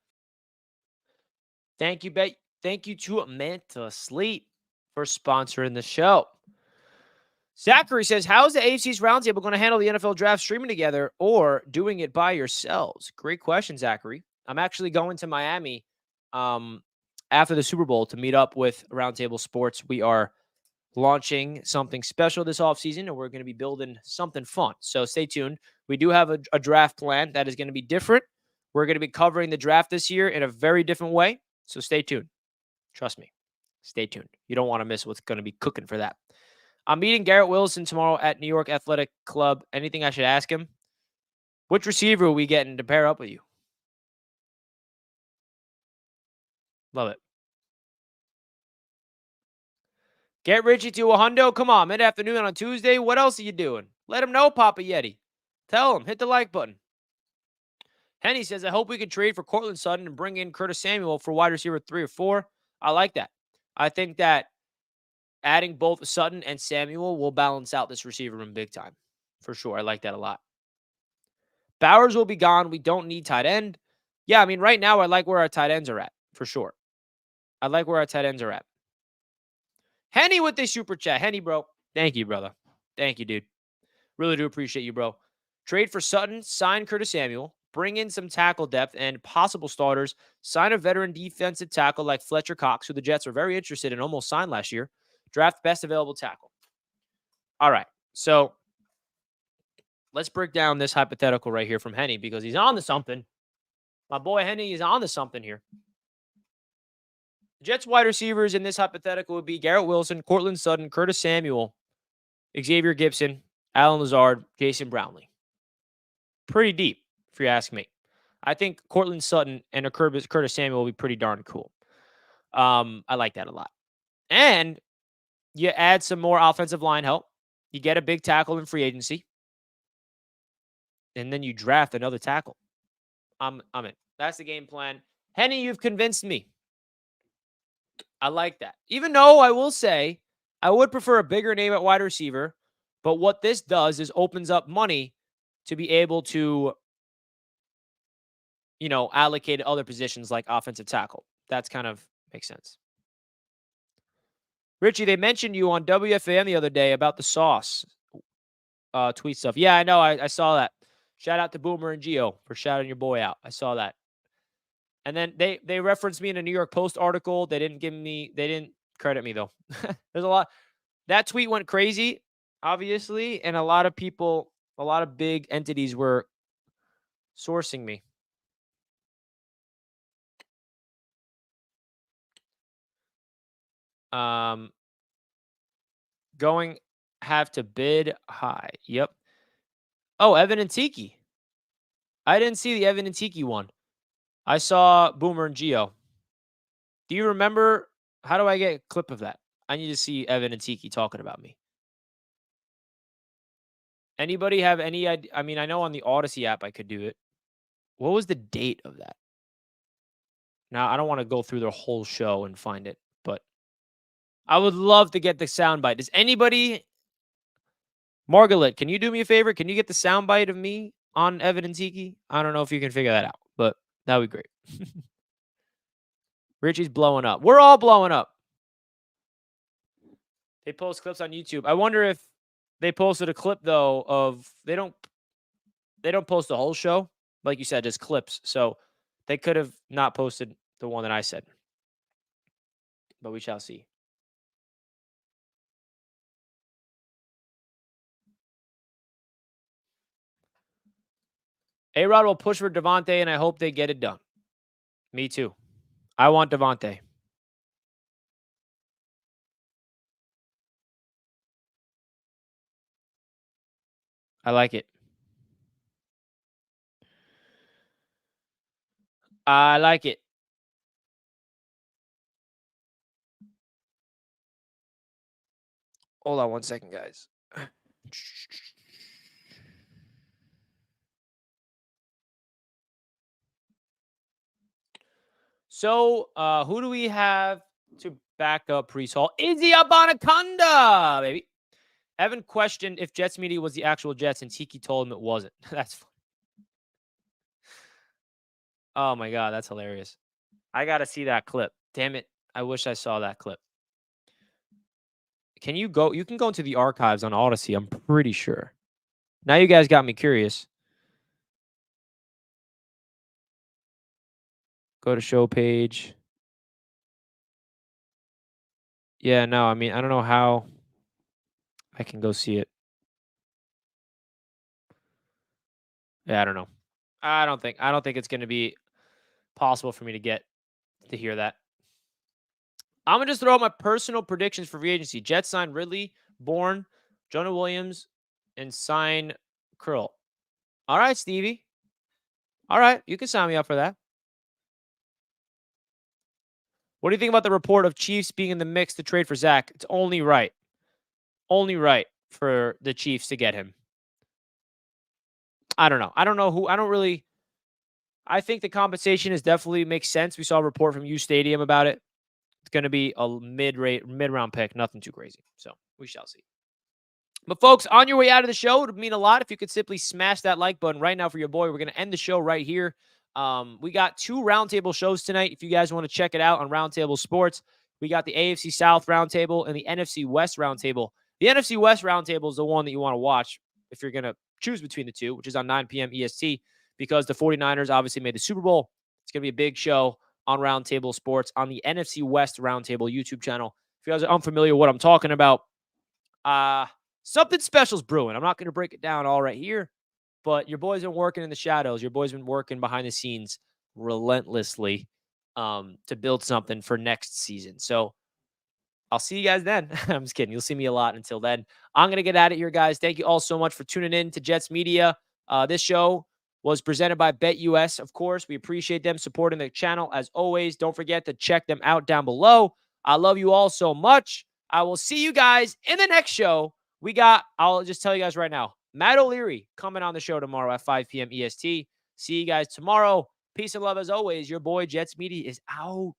Speaker 1: Thank you to Manta Sleep for sponsoring the show. Zachary says, how's the AFC's roundtable going to handle the NFL draft streaming together or doing it by yourselves? Great question, Zachary. I'm actually going to Miami after the Super Bowl to meet up with Roundtable Sports. We are launching something special this offseason, and we're going to be building something fun. So stay tuned. We do have a draft plan that is going to be different. We're going to be covering the draft this year in a very different way. So stay tuned. Trust me. Stay tuned. You don't want to miss what's going to be cooking for that. I'm meeting Garrett Wilson tomorrow at New York Athletic Club. Anything I should ask him? Which receiver are we getting to pair up with you? Love it. Get Richie to a hundo. Come on, mid-afternoon on Tuesday. What else are you doing? Let him know, Papa Yeti. Tell him. Hit the like button. Henny says, I hope we can trade for Cortland Sutton and bring in Curtis Samuel for wide receiver 3 or 4. I like that. I think that adding both Sutton and Samuel will balance out this receiver room big time. For sure. I like that a lot. Bowers will be gone. We don't need tight end. Yeah, I mean, right now, I like where our tight ends are at. For sure. I like where our tight ends are at. Henny with the super chat. Henny, bro. Thank you, brother. Thank you, dude. Really do appreciate you, bro. Trade for Sutton, sign Curtis Samuel, bring in some tackle depth and possible starters, sign a veteran defensive tackle like Fletcher Cox, who the Jets were very interested in, almost signed last year. Draft best available tackle. All right. So let's break down this hypothetical right here from Henny because he's on to something. My boy Henny is on to something here. Jets wide receivers in this hypothetical would be Garrett Wilson, Cortland Sutton, Curtis Samuel, Xavier Gibson, Alan Lazard, Jason Brownlee. Pretty deep, if you ask me. I think Cortland Sutton and a Curtis Samuel will be pretty darn cool. I like that a lot. And you add some more offensive line help. You get a big tackle in free agency. And then you draft another tackle. I'm in. That's the game plan. Henny, you've convinced me. I like that. Even though I will say I would prefer a bigger name at wide receiver, but what this does is opens up money to be able to, allocate other positions like offensive tackle. That's kind of makes sense. Richie, they mentioned you on WFAN the other day about the sauce tweet stuff. Yeah, I know. I saw that. Shout out to Boomer and Gio for shouting your boy out. I saw that. And then they referenced me in a New York Post article. They didn't credit me though. There's a lot. That tweet went crazy, obviously, and a lot of big entities were sourcing me. Going have to bid high. Yep. Oh, Evan and Tiki. I didn't see the Evan and Tiki one. I saw Boomer and Gio. Do you remember? How do I get a clip of that? I need to see Evan and Tiki talking about me. Anybody have any idea? I mean, I know on the Odyssey app I could do it. What was the date of that? Now, I don't want to go through the whole show and find it, but I would love to get the soundbite. Does anybody, Margaret, can you do me a favor? Can you get the soundbite of me on Evan and Tiki? I don't know if you can figure that out, but that would be great. Richie's blowing up. We're all blowing up. They post clips on YouTube. I wonder if they posted a clip though of they don't post the whole show, like you said, just clips. So they could have not posted the one that I said. But we shall see. A-Rod will push for Devontae, and I hope they get it done. Me too. I want Devontae. I like it. I like it. Hold on one second, guys. So, who do we have to back up Breece Hall? Izzy Abanikanda, baby. Evan questioned if Jets media was the actual Jets, and Tiki told him it wasn't. That's funny. Oh my god, that's hilarious. I gotta see that clip. Damn it. I wish I saw that clip. Can you go? You can go into the archives on Odyssey, I'm pretty sure. Now you guys got me curious. Go to show page. Yeah, no, I mean, I don't know how I can go see it. Yeah, I don't know. I don't think it's gonna be possible for me to get to hear that. I'm gonna just throw out my personal predictions for free agency. Jets sign Ridley, Bourne, Jonah Williams, and sign Curl. All right, Stevie. All right, you can sign me up for that. What do you think about the report of Chiefs being in the mix to trade for Zach? It's only right. Only right for the Chiefs to get him. I don't know. I don't know who. I don't really. I think the compensation is definitely makes sense. We saw a report from U Stadium about it. It's going to be a mid-round pick. Nothing too crazy. So we shall see. But folks, on your way out of the show, it would mean a lot if you could simply smash that like button right now for your boy. We're going to end the show right here. We got 2 roundtable shows tonight. If you guys want to check it out on Roundtable Sports, we got the AFC South roundtable and the NFC West roundtable. The NFC West roundtable is the one that you want to watch if you're going to choose between the two, which is on 9 p.m. EST, because the 49ers obviously made the Super Bowl. It's going to be a big show on Roundtable Sports on the NFC West Roundtable YouTube channel. If you guys are unfamiliar with what I'm talking about, something special's brewing. I'm not going to break it down all right here, but your boy's been working in the shadows. Your boy's been working behind the scenes relentlessly to build something for next season. So I'll see you guys then. I'm just kidding. You'll see me a lot until then. I'm going to get out of here, guys. Thank you all so much for tuning in to Jets Media. This show was presented by BetUS, of course. We appreciate them supporting the channel as always. Don't forget to check them out down below. I love you all so much. I will see you guys in the next show. I'll just tell you guys right now, Matt O'Leary coming on the show tomorrow at 5 p.m. EST. See you guys tomorrow. Peace and love as always. Your boy Jets Media is out.